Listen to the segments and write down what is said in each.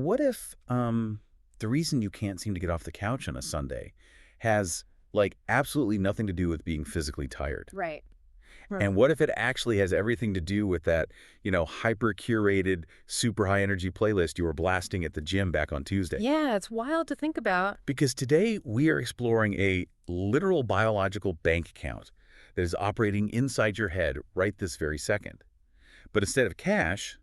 what if the reason you can't seem to get off the couch on a Sunday has, like, absolutely nothing to do with being physically tired? Right. And what if it actually has everything to do with that, hyper-curated, super high-energy playlist you were blasting at the gym back on Tuesday? Yeah, it's wild to think about. Because today we are exploring a literal biological bank account that is operating inside your head right this very second. But instead of cash,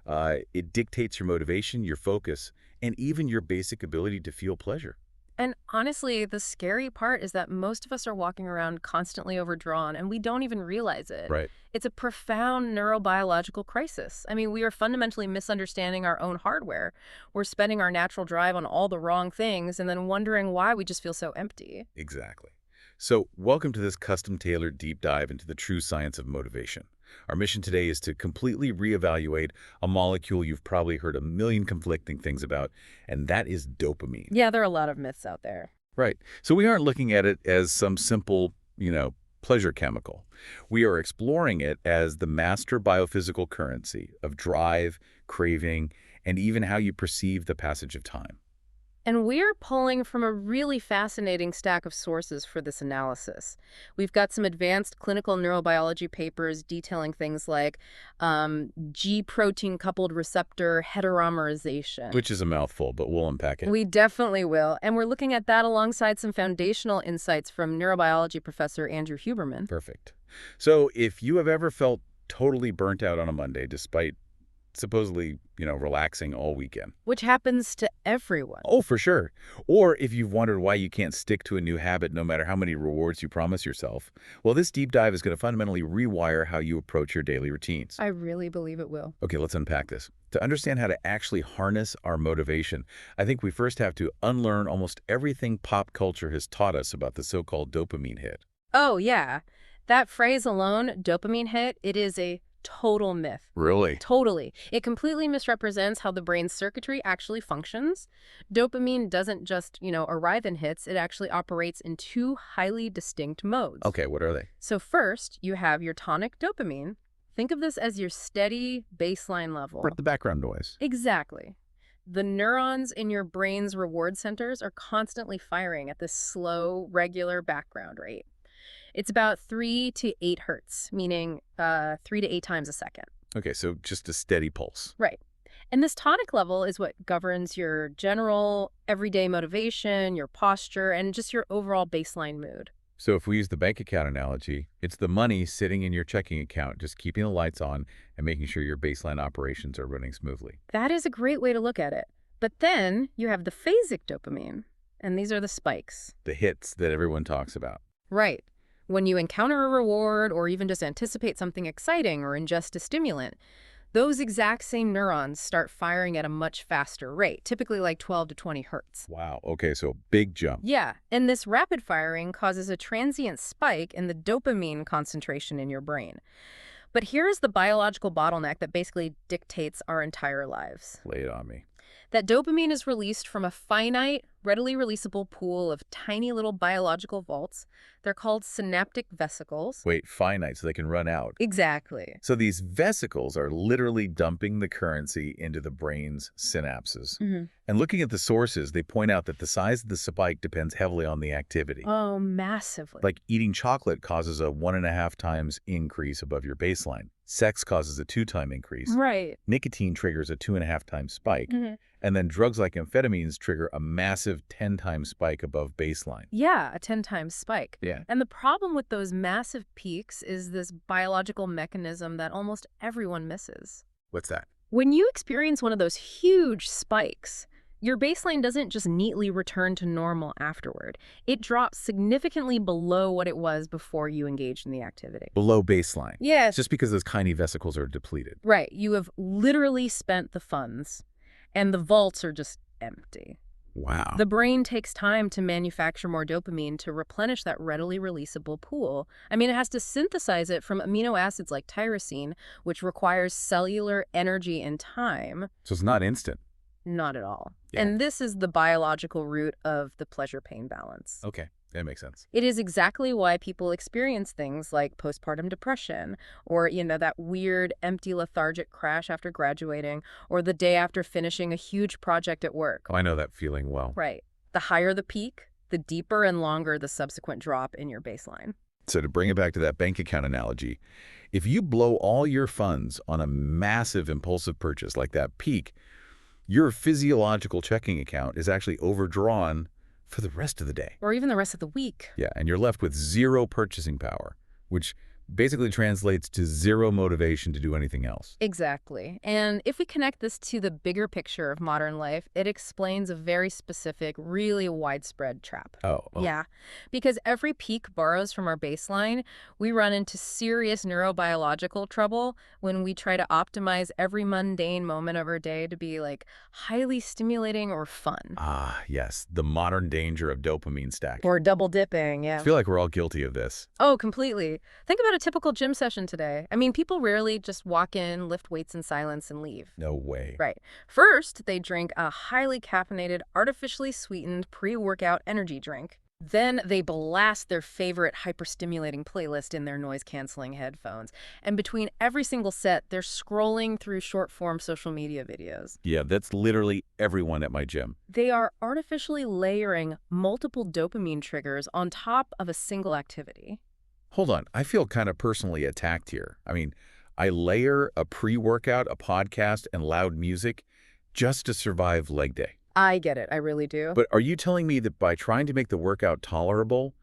it dictates your motivation, your focus, and even your basic ability to feel pleasure. And honestly, the scary part is that most of us are walking around constantly overdrawn and we don't even realize it. Right. It's a profound neurobiological crisis. I mean, we are fundamentally misunderstanding our own hardware. We're spending our natural drive on all the wrong things and then wondering why we just feel so empty. Exactly. So welcome to this custom-tailored deep dive into the true science of motivation. Our mission today is to completely reevaluate a molecule you've probably heard a million conflicting things about, and that is dopamine. Yeah, there are a lot of myths out there. Right. So we aren't looking at it as some simple, pleasure chemical. We are exploring it as the master biophysical currency of drive, craving, and even how you perceive the passage of time. And we're pulling from a really fascinating stack of sources for this analysis. We've got some advanced clinical neurobiology papers detailing things like G-protein coupled receptor heteromerization. Which is a mouthful, but we'll unpack it. We definitely will. And we're looking at that alongside some foundational insights from neurobiology professor Andrew Huberman. Perfect. So if you have ever felt totally burnt out on a Monday despite supposedly, relaxing all weekend. Which happens to everyone. Oh, for sure. Or if you've wondered why you can't stick to a new habit no matter how many rewards you promise yourself, well, this deep dive is going to fundamentally rewire how you approach your daily routines. I really believe it will. Okay, let's unpack this. To understand how to actually harness our motivation, I think we first have to unlearn almost everything pop culture has taught us about the so-called dopamine hit. Oh, yeah. That phrase alone, dopamine hit, it is a total myth. Really? Totally. It completely misrepresents how the brain's circuitry actually functions. Dopamine doesn't just, arrive in hits. It actually operates in two highly distinct modes. Okay, what are they? So first, you have your tonic dopamine. Think of this as your steady baseline level. The background noise. Exactly. The neurons in your brain's reward centers are constantly firing at this slow, regular background rate. It's about 3 to 8 hertz, meaning 3 to 8 times a second. Okay, so just a steady pulse. Right. And this tonic level is what governs your general everyday motivation, your posture, and just your overall baseline mood. So if we use the bank account analogy, it's the money sitting in your checking account, just keeping the lights on and making sure your baseline operations are running smoothly. That is a great way to look at it. But then you have the phasic dopamine, and these are the spikes. The hits that everyone talks about. Right. When you encounter a reward or even just anticipate something exciting or ingest a stimulant, those exact same neurons start firing at a much faster rate, typically like 12 to 20 hertz. Wow. Okay, so big jump. Yeah, and this rapid firing causes a transient spike in the dopamine concentration in your brain. But here's the biological bottleneck that basically dictates our entire lives. Lay it on me. That dopamine is released from a finite, readily releasable pool of tiny little biological vaults. They're called synaptic vesicles. Wait, finite, so they can run out. Exactly. So these vesicles are literally dumping the currency into the brain's synapses. And looking at the sources, they point out that the size of the spike depends heavily on the activity. Oh, massively. Like eating chocolate causes a 1.5 times increase above your baseline. Sex causes a 2-time increase. Right. Nicotine triggers a 2.5 times spike. And then drugs like amphetamines trigger a massive 10-time spike above baseline. Yeah, a 10-time spike. Yeah. And the problem with those massive peaks is this biological mechanism that almost everyone misses. What's that? When you experience one of those huge spikes, your baseline doesn't just neatly return to normal afterward. It drops significantly below what it was before you engaged in the activity. Below baseline. Yes. Just because those tiny vesicles are depleted. Right. You have literally spent the funds, and the vaults are just empty. Wow. The brain takes time to manufacture more dopamine to replenish that readily releasable pool. I mean, it has to synthesize it from amino acids like tyrosine, which requires cellular energy and time. So it's not instant. Not at all. Yeah. And this is the biological root of the pleasure-pain balance. Okay. That makes sense. It is exactly why people experience things like postpartum depression or, that weird, empty, lethargic crash after graduating or the day after finishing a huge project at work. Oh, I know that feeling well. Right. The higher the peak, the deeper and longer the subsequent drop in your baseline. So to bring it back to that bank account analogy, if you blow all your funds on a massive impulsive purchase like that peak, your physiological checking account is actually overdrawn for the rest of the day. Or even the rest of the week. Yeah, and you're left with zero purchasing power, which basically translates to zero motivation to do anything else. Exactly. And if we connect this to the bigger picture of modern life, it explains a very specific, really widespread trap. Oh. Yeah, because every peak borrows from our baseline, we run into serious neurobiological trouble when we try to optimize every mundane moment of our day to be like highly stimulating or fun. Ah, yes, the modern danger of dopamine stack. Or double dipping, I yeah. feel like we're all guilty of this. Oh, completely. Think about a typical gym session today. I mean, people rarely just walk in, lift weights in silence, and leave. No way. Right. First, they drink a highly caffeinated, artificially sweetened pre-workout energy drink. Then they blast their favorite hyper-stimulating playlist in their noise-canceling headphones. And between every single set, they're scrolling through short-form social media videos. Yeah, that's literally everyone at my gym. They are artificially layering multiple dopamine triggers on top of a single activity. Hold on, I feel kind of personally attacked here. I mean, I layer a pre-workout, a podcast, and loud music just to survive leg day. I get it. I really do. But are you telling me that by trying to make the workout tolerable,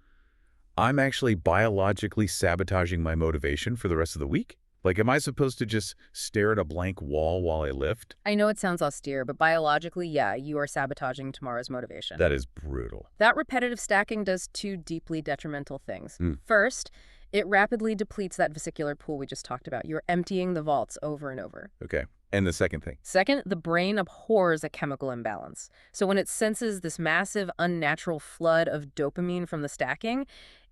I'm actually biologically sabotaging my motivation for the rest of the week? Like, am I supposed to just stare at a blank wall while I lift? I know it sounds austere, but biologically, yeah, you are sabotaging tomorrow's motivation. That is brutal. That repetitive stacking does two deeply detrimental things. Mm. First, it rapidly depletes that vesicular pool we just talked about. You're emptying the vaults over and over. Okay. And the second thing? Second, the brain abhors a chemical imbalance. So when it senses this massive, unnatural flood of dopamine from the stacking,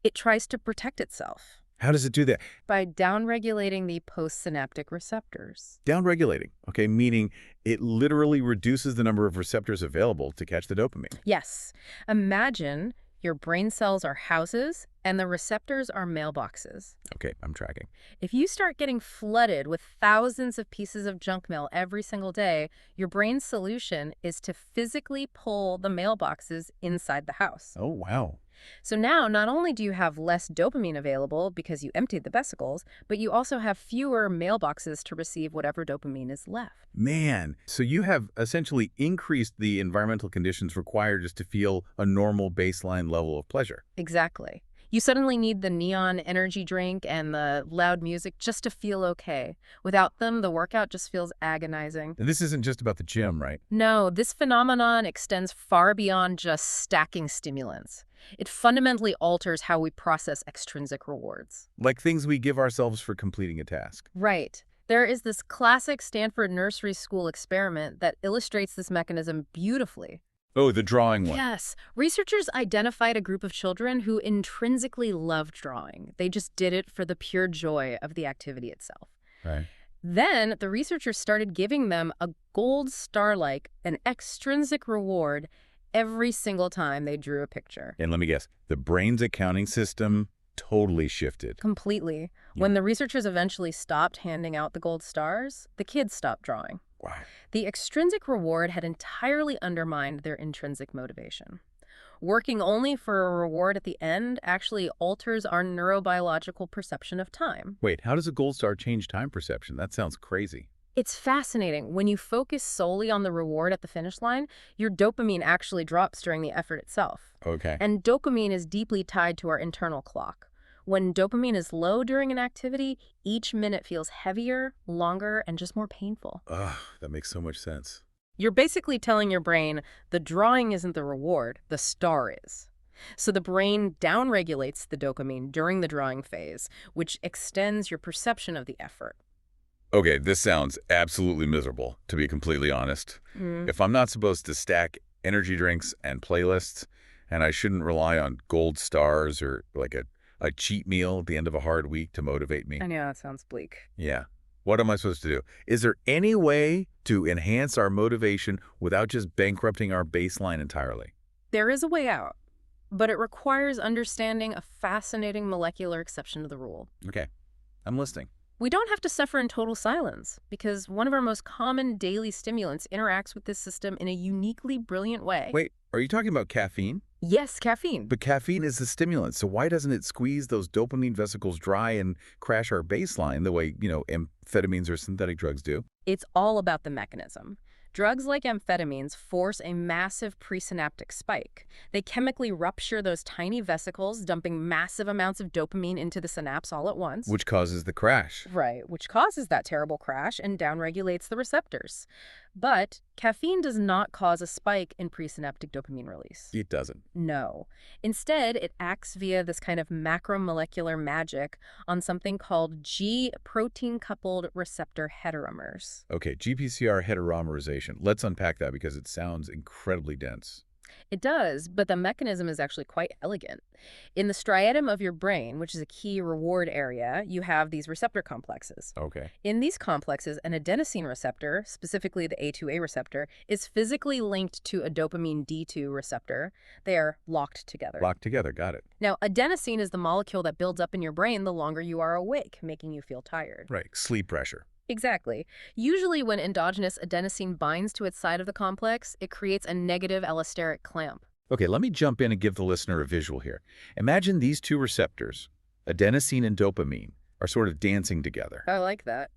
it tries to protect itself. How does it do that? By downregulating the postsynaptic receptors. Downregulating, okay, meaning it literally reduces the number of receptors available to catch the dopamine. Yes. Imagine your brain cells are houses and the receptors are mailboxes. Okay, I'm tracking. If you start getting flooded with thousands of pieces of junk mail every single day, your brain's solution is to physically pull the mailboxes inside the house. Oh, wow. So now, not only do you have less dopamine available because you emptied the vesicles, but you also have fewer mailboxes to receive whatever dopamine is left. Man, so you have essentially increased the environmental conditions required just to feel a normal baseline level of pleasure. Exactly. You suddenly need the neon energy drink and the loud music just to feel okay. Without them, the workout just feels agonizing. And this isn't just about the gym, right? No, this phenomenon extends far beyond just stacking stimulants. It fundamentally alters how we process extrinsic rewards. Like things we give ourselves for completing a task. Right. There is this classic Stanford nursery school experiment that illustrates this mechanism beautifully. Oh, the drawing one. Yes. Researchers identified a group of children who intrinsically loved drawing. They just did it for the pure joy of the activity itself. Right. Then the researchers started giving them a gold star-like, an extrinsic reward every single time they drew a picture. And let me guess, the brain's accounting system totally shifted. Completely. Yeah. When the researchers eventually stopped handing out the gold stars, the kids stopped drawing. Wow. The extrinsic reward had entirely undermined their intrinsic motivation. Working only for a reward at the end actually alters our neurobiological perception of time. Wait, how does a gold star change time perception? That sounds crazy. It's fascinating. When you focus solely on the reward at the finish line, your dopamine actually drops during the effort itself. Okay. And dopamine is deeply tied to our internal clock. When dopamine is low during an activity, each minute feels heavier, longer, and just more painful. Ugh, that makes so much sense. You're basically telling your brain, the drawing isn't the reward, the star is. So the brain downregulates the dopamine during the drawing phase, which extends your perception of the effort. Okay, this sounds absolutely miserable, to be completely honest. If I'm not supposed to stack energy drinks and playlists, and I shouldn't rely on gold stars or like a cheat meal at the end of a hard week to motivate me. I know, that sounds bleak. Yeah. What am I supposed to do? Is there any way to enhance our motivation without just bankrupting our baseline entirely? There is a way out. but it requires understanding a fascinating molecular exception to the rule. Okay, I'm listening. We don't have to suffer in total silence, because one of our most common daily stimulants interacts with this system in a uniquely brilliant way. Wait, are you talking about caffeine? Yes, caffeine. But caffeine is the stimulant, so why doesn't it squeeze those dopamine vesicles dry and crash our baseline the way, amphetamines or synthetic drugs do? It's all about the mechanism. Drugs like amphetamines force a massive presynaptic spike. They chemically rupture those tiny vesicles, dumping massive amounts of dopamine into the synapse all at once. Which causes the crash. Right, which causes that terrible crash and downregulates the receptors. But caffeine does not cause a spike in presynaptic dopamine release. It doesn't. No. Instead, it acts via this kind of macromolecular magic on something called G-protein-coupled receptor heteromers. Okay, GPCR heteromerization. Let's unpack that because it sounds incredibly dense. It does, but the mechanism is actually quite elegant. In the striatum of your brain, which is a key reward area, you have these receptor complexes. Okay. In these complexes, an adenosine receptor, specifically the A2A receptor, is physically linked to a dopamine D2 receptor. They are locked together. Locked together, got it. Now, adenosine is the molecule that builds up in your brain the longer you are awake, making you feel tired. Right, sleep pressure. Exactly. Usually when endogenous adenosine binds to its side of the complex, it creates a negative allosteric clamp. Okay, let me jump in and give the listener a visual here. Imagine these two receptors, adenosine and dopamine, are sort of dancing together. I like that.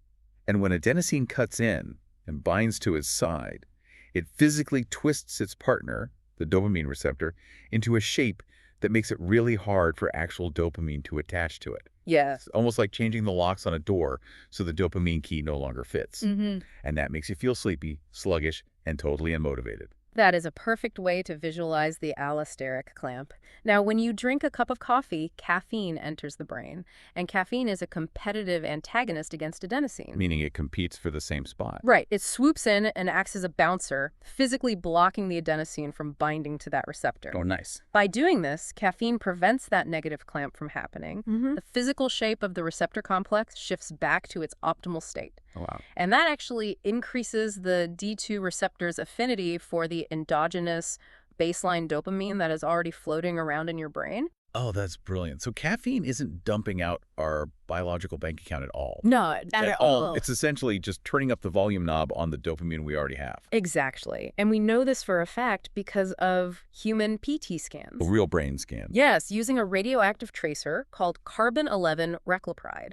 And when adenosine cuts in and binds to its side, it physically twists its partner, the dopamine receptor, into a shape that makes it really hard for actual dopamine to attach to it. Yeah. It's almost like changing the locks on a door so the dopamine key no longer fits. Mm-hmm. And that makes you feel sleepy, sluggish, and totally unmotivated. That is a perfect way to visualize the allosteric clamp. Now, when you drink a cup of coffee, caffeine enters the brain, and caffeine is a competitive antagonist against adenosine. Meaning it competes for the same spot. Right. It swoops in and acts as a bouncer, physically blocking the adenosine from binding to that receptor. Oh, nice. By doing this, caffeine prevents that negative clamp from happening. The physical shape of the receptor complex shifts back to its optimal state. Oh, wow. And that actually increases the D2 receptor's affinity for the endogenous baseline dopamine that is already floating around in your brain. Oh, that's brilliant. So caffeine isn't dumping out our biological bank account at all. No, not at all. It's essentially just turning up the volume knob on the dopamine we already have. Exactly. And we know this for a fact because of human PT scans. A real brain scan. Yes, using a radioactive tracer called carbon-11 reclopride.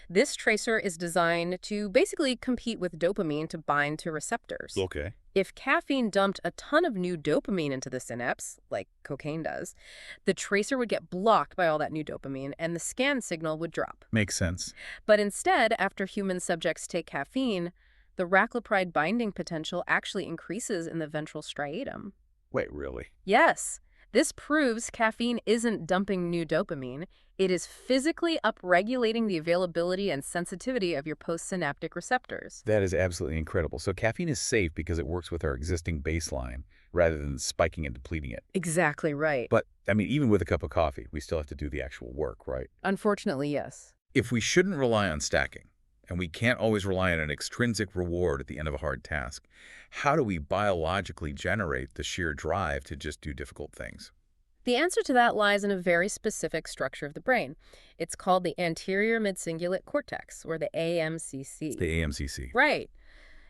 This tracer is designed to basically compete with dopamine to bind to receptors. Okay. If caffeine dumped a ton of new dopamine into the synapse, like cocaine does, the tracer would get blocked by all that new dopamine and the scan signal would drop. Makes sense. But instead, after human subjects take caffeine, the raclopride binding potential actually increases in the ventral striatum. Wait, really? Yes, this proves caffeine isn't dumping new dopamine. It is physically upregulating the availability and sensitivity of your postsynaptic receptors. That is absolutely incredible. So caffeine is safe because it works with our existing baseline rather than spiking and depleting it. Exactly right. But, even with a cup of coffee, we still have to do the actual work, right? Unfortunately, yes. If we shouldn't rely on stacking, and we can't always rely on an extrinsic reward at the end of a hard task, how do we biologically generate the sheer drive to just do difficult things? The answer to that lies in a very specific structure of the brain. It's called the anterior midcingulate cortex, or the AMCC. The AMCC. Right.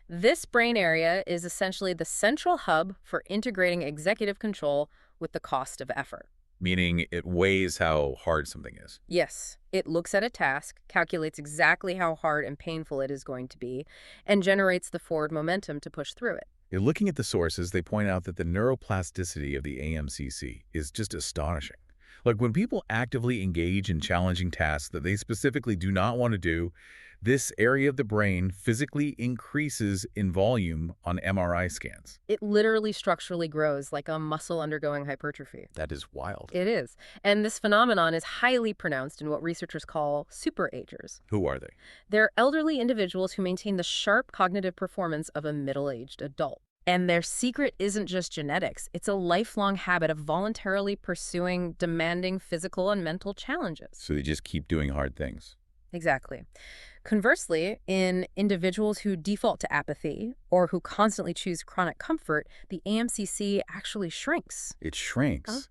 This brain area is essentially the central hub for integrating executive control with the cost of effort. Meaning it weighs how hard something is. Yes, it looks at a task, calculates exactly how hard and painful it is going to be, and generates the forward momentum to push through it. Looking at the sources, they point out that the neuroplasticity of the AMCC is just astonishing. Like when people actively engage in challenging tasks that they specifically do not want to do, this area of the brain physically increases in volume on MRI scans. It literally structurally grows like a muscle undergoing hypertrophy. That is wild. It is. And this phenomenon is highly pronounced in what researchers call superagers. Who are they? They're elderly individuals who maintain the sharp cognitive performance of a middle-aged adult. And their secret isn't just genetics. It's a lifelong habit of voluntarily pursuing demanding physical and mental challenges. So they just keep doing hard things. Exactly. Conversely, in individuals who default to apathy or who constantly choose chronic comfort, the AMCC actually shrinks. It shrinks.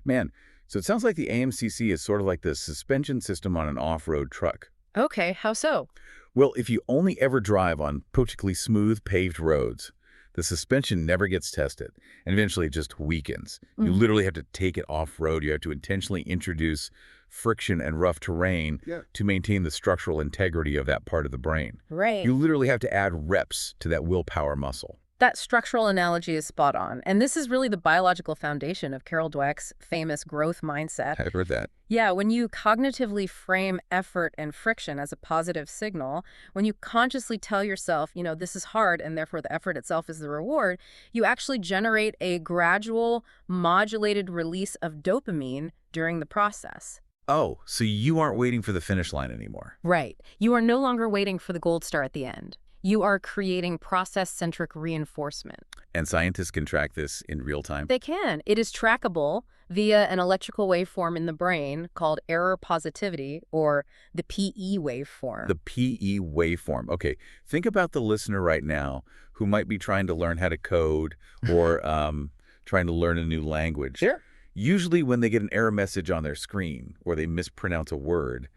Man, so it sounds like the AMCC is sort of like the suspension system on an off-road truck. Okay, how so? Well, if you only ever drive on perfectly smooth paved roads, the suspension never gets tested, and eventually it just weakens. You Mm. literally have to take it off-road. You have to intentionally introduce friction and rough terrain to maintain the structural integrity of that part of the brain. Right. You literally have to add reps to that willpower muscle. That structural analogy is spot on. And this is really the biological foundation of Carol Dweck's famous growth mindset. I've heard that. Yeah, when you cognitively frame effort and friction as a positive signal, when you consciously tell yourself, this is hard and therefore the effort itself is the reward, you actually generate a gradual, modulated release of dopamine during the process. Oh, so you aren't waiting for the finish line anymore. Right. You are no longer waiting for the gold star at the end. You are creating process-centric reinforcement. And scientists can track this in real time? They can. It is trackable via an electrical waveform in the brain called error positivity, or the PE waveform. The PE waveform. Okay, think about the listener right now who might be trying to learn how to code or trying to learn a new language. Sure. Usually when they get an error message on their screen or they mispronounce a word,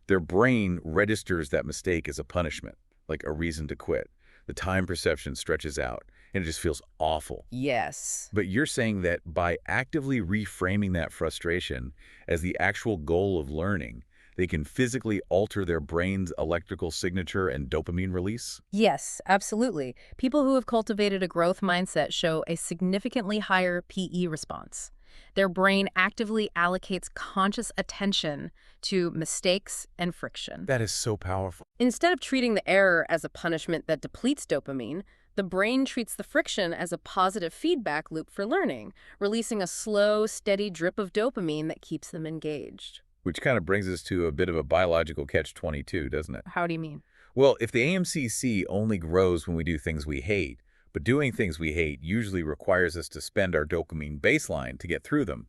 their brain registers that mistake as a punishment, like a reason to quit. The time perception stretches out, and it just feels awful. Yes. But you're saying that by actively reframing that frustration as the actual goal of learning, they can physically alter their brain's electrical signature and dopamine release? Yes, absolutely. People who have cultivated a growth mindset show a significantly higher PE response. Their brain actively allocates conscious attention to mistakes and friction. That is so powerful. Instead of treating the error as a punishment that depletes dopamine, the brain treats the friction as a positive feedback loop for learning, releasing a slow, steady drip of dopamine that keeps them engaged. Which kind of brings us to a bit of a biological catch-22, doesn't it? How do you mean? Well, if the AMCC only grows when we do things we hate, but doing things we hate usually requires us to spend our dopamine baseline to get through them,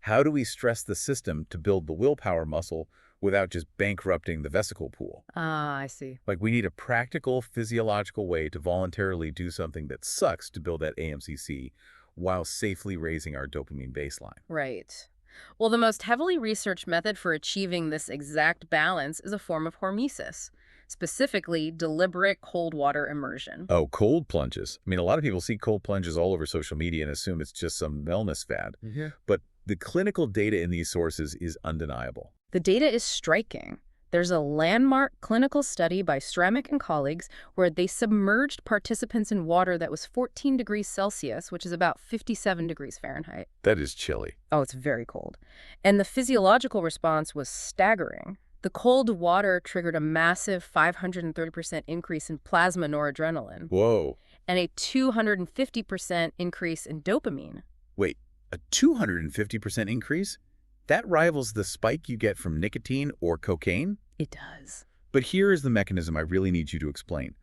how do we stress the system to build the willpower muscle without just bankrupting the vesicle pool? Ah, I see. Like, we need a practical, physiological way to voluntarily do something that sucks to build that AMCC while safely raising our dopamine baseline. Right. Well, the most heavily researched method for achieving this exact balance is a form of hormesis, specifically deliberate cold water immersion. Oh, cold plunges. I mean, a lot of people see cold plunges all over social media and assume it's just some wellness fad. But the clinical data in these sources is undeniable. The data is striking. There's a landmark clinical study by Stramick and colleagues where they submerged participants in water that was 14 degrees Celsius, which is about 57 degrees Fahrenheit. That is chilly. Oh, it's very cold. And the physiological response was staggering. The cold water triggered a massive 530% increase in plasma noradrenaline Whoa. and a 250% increase in dopamine. Wait, a 250% increase? That rivals the spike you get from nicotine or cocaine? It does. But here is the mechanism I really need you to explain.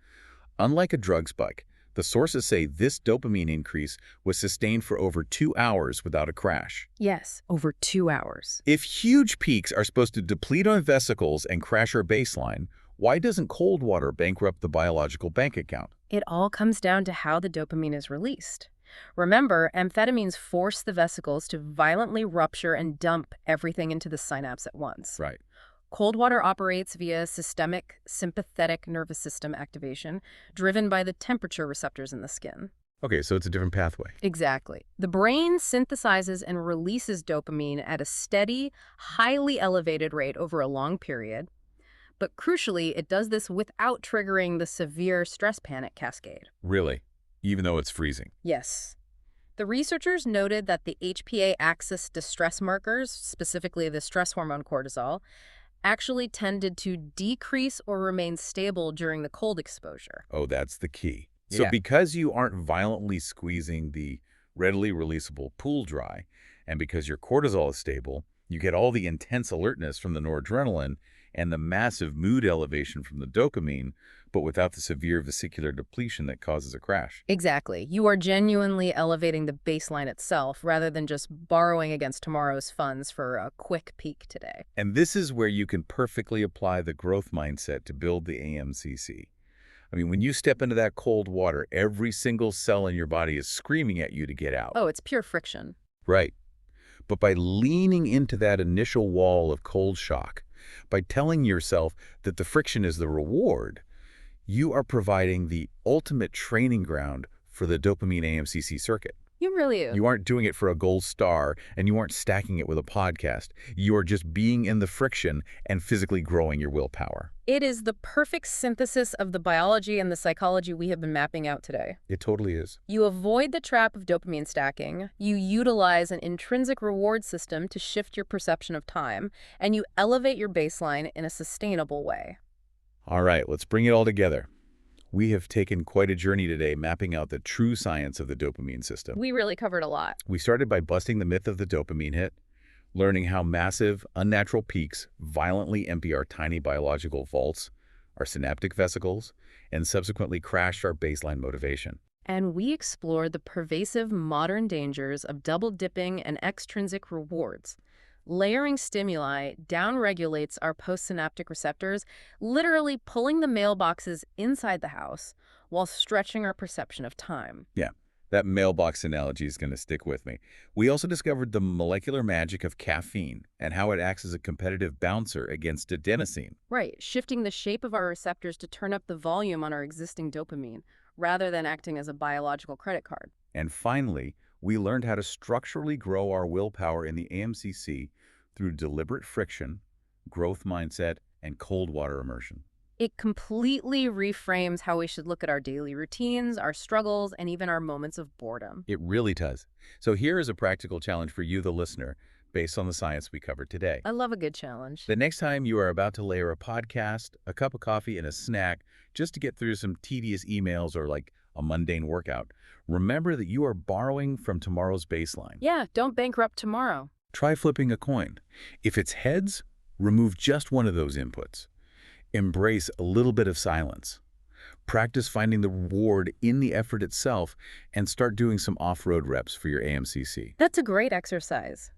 Unlike a drug spike, the sources say this dopamine increase was sustained for over 2 hours without a crash. Yes, over 2 hours. If huge peaks are supposed to deplete our vesicles and crash our baseline, why doesn't cold water bankrupt the biological bank account? It all comes down to how the dopamine is released. Remember, amphetamines force the vesicles to violently rupture and dump everything into the synapse at once. Right. Cold water operates via systemic sympathetic nervous system activation, driven by the temperature receptors in the skin. Okay, so it's a different pathway. Exactly. The brain synthesizes and releases dopamine at a steady, highly elevated rate over a long period. But crucially, it does this without triggering the severe stress panic cascade. Really? Even though it's freezing? Yes. The researchers noted that the HPA axis distress markers, specifically the stress hormone cortisol, actually tended to decrease or remain stable during the cold exposure. Oh, that's the key. So Yeah. because you aren't violently squeezing the readily releasable pool dry, and because your cortisol is stable, you get all the intense alertness from the noradrenaline and the massive mood elevation from the dopamine, but without the severe vesicular depletion that causes a crash. Exactly. You are genuinely elevating the baseline itself rather than just borrowing against tomorrow's funds for a quick peak today. And this is where you can perfectly apply the growth mindset to build the AMCC. I mean, when you step into that cold water, every single cell in your body is screaming at you to get out. Oh, it's pure friction. Right. But by leaning into that initial wall of cold shock, by telling yourself that the friction is the reward, you are providing the ultimate training ground for the dopamine AMCC circuit. You really do. You aren't doing it for a gold star, and you aren't stacking it with a podcast. You are just being in the friction and physically growing your willpower. It is the perfect synthesis of the biology and the psychology we have been mapping out today. It totally is. You avoid the trap of dopamine stacking, you utilize an intrinsic reward system to shift your perception of time, and you elevate your baseline in a sustainable way. All right, let's bring it all together. We have taken quite a journey today mapping out the true science of the dopamine system. We really covered a lot. We started by busting the myth of the dopamine hit, learning how massive, unnatural peaks violently empty our tiny biological vaults, our synaptic vesicles, and subsequently crash our baseline motivation. And we explored the pervasive modern dangers of double-dipping and extrinsic rewards. Layering stimuli downregulates our postsynaptic receptors, literally pulling the mailboxes inside the house while stretching our perception of time. Yeah, that mailbox analogy is going to stick with me. We also discovered the molecular magic of caffeine and how it acts as a competitive bouncer against adenosine. Right, shifting the shape of our receptors to turn up the volume on our existing dopamine, rather than acting as a biological credit card. And finally, we learned how to structurally grow our willpower in the AMCC through deliberate friction, growth mindset, and cold water immersion. It completely reframes how we should look at our daily routines, our struggles, and even our moments of boredom. It really does. So here is a practical challenge for you, the listener, based on the science we covered today. I love a good challenge. The next time you are about to layer a podcast, a cup of coffee, and a snack just to get through some tedious emails or like a mundane workout, remember that you are borrowing from tomorrow's baseline. Yeah, don't bankrupt tomorrow. Try flipping a coin. If it's heads, remove just one of those inputs. Embrace a little bit of silence. Practice finding the reward in the effort itself and start doing some off-road reps for your AMCC. That's a great exercise.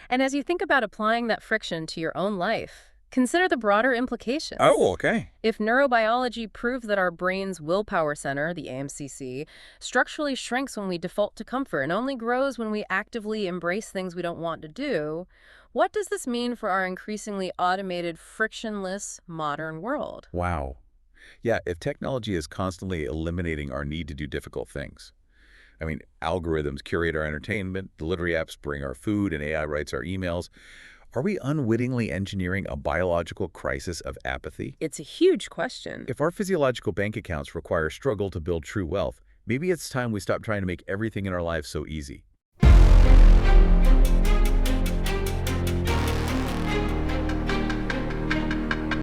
And as you think about applying that friction to your own life, consider the broader implications. Oh, okay. If neurobiology proves that our brain's willpower center, the AMCC, structurally shrinks when we default to comfort and only grows when we actively embrace things we don't want to do, what does this mean for our increasingly automated, frictionless modern world? Wow. Yeah, if technology is constantly eliminating our need to do difficult things. I mean, algorithms curate our entertainment, delivery apps bring our food, and AI writes our emails. Are we unwittingly engineering a biological crisis of apathy? It's a huge question. If our physiological bank accounts require struggle to build true wealth, maybe it's time we stop trying to make everything in our lives so easy.